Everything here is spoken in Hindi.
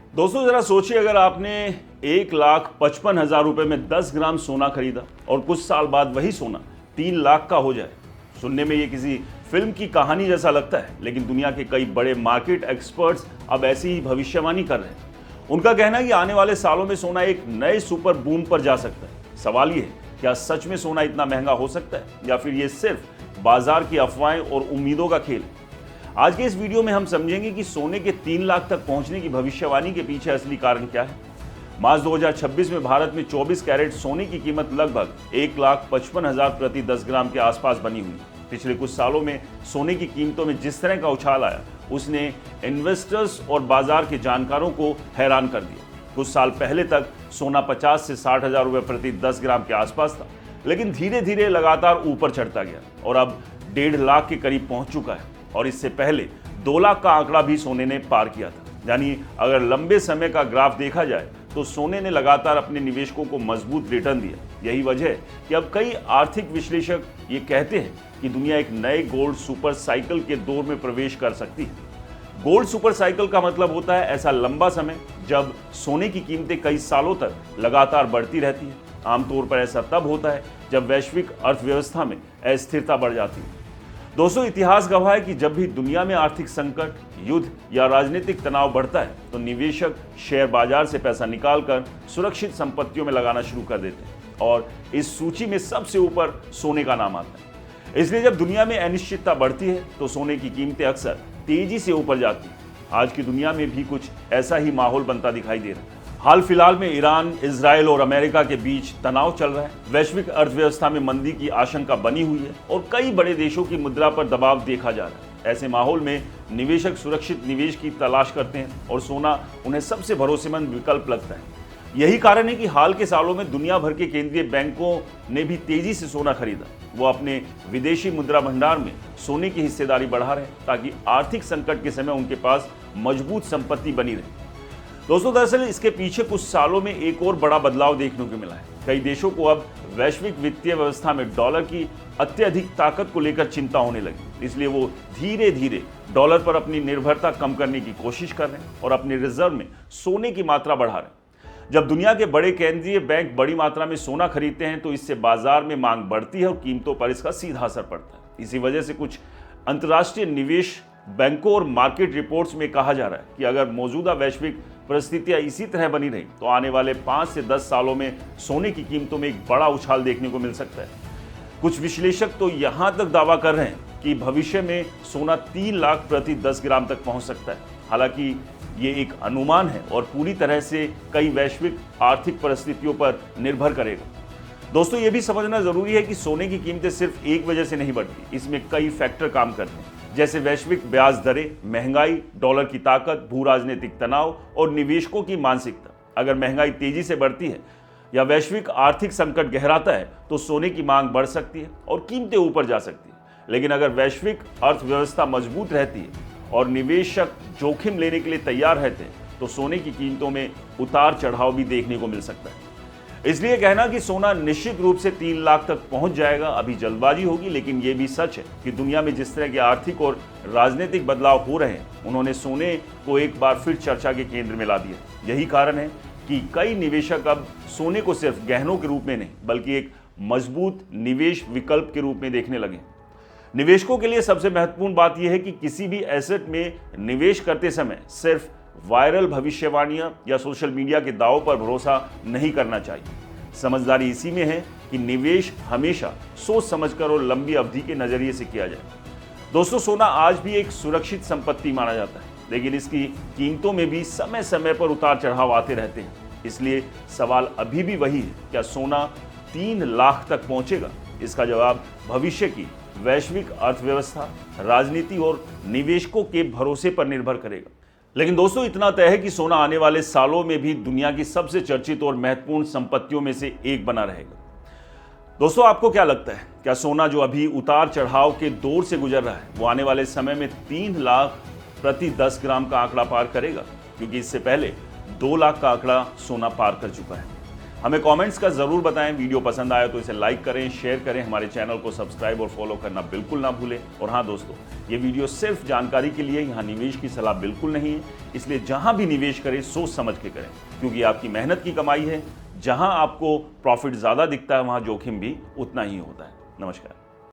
दोस्तों जरा सोचिए, अगर आपने 1,55,000 रुपए में 10 ग्राम सोना खरीदा और कुछ साल बाद वही सोना 3 लाख का हो जाए। सुनने में ये किसी फिल्म की कहानी जैसा लगता है, लेकिन दुनिया के कई बड़े मार्केट एक्सपर्ट्स अब ऐसी ही भविष्यवाणी कर रहे हैं। उनका कहना है कि आने वाले सालों में सोना एक नए सुपर बूम पर जा सकता है। सवाल ये है, क्या सच में सोना इतना महंगा हो सकता है या फिर ये सिर्फ बाजार की अफवाहें और उम्मीदों का खेल है? आज के इस वीडियो में हम समझेंगे कि सोने के 3 लाख तक पहुंचने की भविष्यवाणी के पीछे असली कारण क्या है। मार्च 2026 में भारत में 24 कैरेट सोने की कीमत लगभग 1,55,000 प्रति 10 ग्राम के आसपास बनी हुई। पिछले कुछ सालों में सोने की कीमतों में जिस तरह का उछाल आया, उसने इन्वेस्टर्स और बाजार के जानकारों को हैरान कर दिया। कुछ साल पहले तक सोना 50 से 60,000 रुपए प्रति 10 ग्राम के आसपास था, लेकिन धीरे धीरे लगातार ऊपर चढ़ता गया और अब 1.5 लाख के करीब पहुंच चुका है। और इससे पहले 2 लाख का आंकड़ा भी सोने ने पार किया था। यानी अगर लंबे समय का ग्राफ देखा जाए तो सोने ने लगातार अपने निवेशकों को मजबूत रिटर्न दिया। यही वजह है कि अब कई आर्थिक विश्लेषक ये कहते हैं कि दुनिया एक नए गोल्ड सुपर साइकिल के दौर में प्रवेश कर सकती है। गोल्ड सुपर साइकिल का मतलब होता है ऐसा लंबा समय जब सोने की कीमतें कई सालों तक लगातार बढ़ती रहती है। आमतौर पर ऐसा तब होता है जब वैश्विक अर्थव्यवस्था में अस्थिरता बढ़ जाती है। दोस्तों, इतिहास गवाह है कि जब भी दुनिया में आर्थिक संकट, युद्ध या राजनीतिक तनाव बढ़ता है तो निवेशक शेयर बाजार से पैसा निकालकर सुरक्षित संपत्तियों में लगाना शुरू कर देते हैं और इस सूची में सबसे ऊपर सोने का नाम आता है। इसलिए जब दुनिया में अनिश्चितता बढ़ती है तो सोने की कीमतें अक्सर तेजी से ऊपर जाती हैं। आज की दुनिया में भी कुछ ऐसा ही माहौल बनता दिखाई दे रहा है। हाल फिलहाल में ईरान, इजराइल और अमेरिका के बीच तनाव चल रहा है। वैश्विक अर्थव्यवस्था में मंदी की आशंका बनी हुई है और कई बड़े देशों की मुद्रा पर दबाव देखा जा रहा है। ऐसे माहौल में निवेशक सुरक्षित निवेश की तलाश करते हैं और सोना उन्हें सबसे भरोसेमंद विकल्प लगता है। यही कारण है कि हाल के सालों में दुनिया भर के केंद्रीय बैंकों ने भी तेजी से सोना खरीदा। वो अपने विदेशी मुद्रा भंडार में सोने की हिस्सेदारी बढ़ा रहे हैं ताकि आर्थिक संकट के समय उनके पास मजबूत संपत्ति बनी रहे। दोस्तों, दरअसल इसके पीछे कुछ सालों में एक और बड़ा बदलाव देखने को मिला है। कई देशों को अब वैश्विक वित्तीय व्यवस्था में डॉलर की अत्यधिक ताकत को लेकर चिंता होने लगी। इसलिए वो धीरे धीरे डॉलर पर अपनी निर्भरता कम करने की कोशिश कर रहे हैं और अपने रिजर्व में सोने की मात्रा बढ़ा रहे हैं। जब दुनिया के बड़े केंद्रीय बैंक बड़ी मात्रा में सोना खरीदते हैं तो इससे बाजार में मांग बढ़ती है और कीमतों पर इसका सीधा असर पड़ता है। इसी वजह से कुछ अंतर्राष्ट्रीय निवेश बैंकों और मार्केट रिपोर्ट्स में कहा जा रहा है कि अगर मौजूदा वैश्विक परिस्थितियां इसी तरह बनी रही तो आने वाले 5 से 10 सालों में सोने की कीमतों में एक बड़ा उछाल देखने को मिल सकता है। कुछ विश्लेषक तो यहां तक दावा कर रहे हैं कि भविष्य में सोना 3 लाख प्रति 10 ग्राम तक पहुंच सकता है। हालांकि ये एक अनुमान है और पूरी तरह से कई वैश्विक आर्थिक परिस्थितियों पर निर्भर करेगा। दोस्तों, ये भी समझना जरूरी है कि सोने की कीमतें सिर्फ एक वजह से नहीं बढ़ती। इसमें कई फैक्टर काम करते हैं, जैसे वैश्विक ब्याज दरें, महंगाई, डॉलर की ताकत, भू राजनीतिक तनाव और निवेशकों की मानसिकता। अगर महंगाई तेजी से बढ़ती है या वैश्विक आर्थिक संकट गहराता है तो सोने की मांग बढ़ सकती है और कीमतें ऊपर जा सकती है। लेकिन अगर वैश्विक अर्थव्यवस्था मजबूत रहती है और निवेशक जोखिम लेने के लिए तैयार रहते हैं तो सोने की कीमतों में उतार चढ़ाव भी देखने को मिल सकता है। इसलिए कहना कि सोना निश्चित रूप से 3 लाख तक पहुंच जाएगा अभी जल्दबाजी होगी, लेकिन यह भी सच है कि दुनिया में जिस तरह के आर्थिक और राजनीतिक बदलाव हो रहे हैं उन्होंने सोने को एक बार फिर चर्चा के केंद्र में ला दिया। यही कारण है कि कई निवेशक अब सोने को सिर्फ गहनों के रूप में नहीं बल्कि एक मजबूत निवेश विकल्प के रूप में देखने लगे। निवेशकों के लिए सबसे महत्वपूर्ण बात यह है कि किसी भी एसेट में निवेश करते समय सिर्फ वायरल भविष्यवाणियां या सोशल मीडिया के दावों पर भरोसा नहीं करना चाहिए। समझदारी इसी में है कि निवेश हमेशा सोच समझकर और लंबी अवधि के नजरिए से किया जाए। दोस्तों, सोना आज भी एक सुरक्षित संपत्ति माना जाता है, लेकिन इसकी कीमतों में भी समय समय पर उतार चढ़ाव आते रहते हैं। इसलिए सवाल अभी भी वही है, क्या सोना 3 लाख तक पहुंचेगा? इसका जवाब भविष्य की वैश्विक अर्थव्यवस्था, राजनीति और निवेशकों के भरोसे पर निर्भर करेगा। लेकिन दोस्तों, इतना तय है कि सोना आने वाले सालों में भी दुनिया की सबसे चर्चित और महत्वपूर्ण संपत्तियों में से एक बना रहेगा। दोस्तों, आपको क्या लगता है, क्या सोना जो अभी उतार चढ़ाव के दौर से गुजर रहा है वो आने वाले समय में 3 लाख प्रति 10 ग्राम का आंकड़ा पार करेगा? क्योंकि इससे पहले 2 लाख का आंकड़ा सोना पार कर चुका है। हमें कमेंट्स का जरूर बताएं। वीडियो पसंद आया तो इसे लाइक करें, शेयर करें, हमारे चैनल को सब्सक्राइब और फॉलो करना बिल्कुल ना भूलें। और हाँ दोस्तों, ये वीडियो सिर्फ जानकारी के लिए, यहाँ निवेश की सलाह बिल्कुल नहीं है, इसलिए जहां भी निवेश करें सोच समझ के करें, क्योंकि आपकी मेहनत की कमाई है। जहां आपको प्रॉफिट ज्यादा दिखता है वहां जोखिम भी उतना ही होता है। नमस्कार।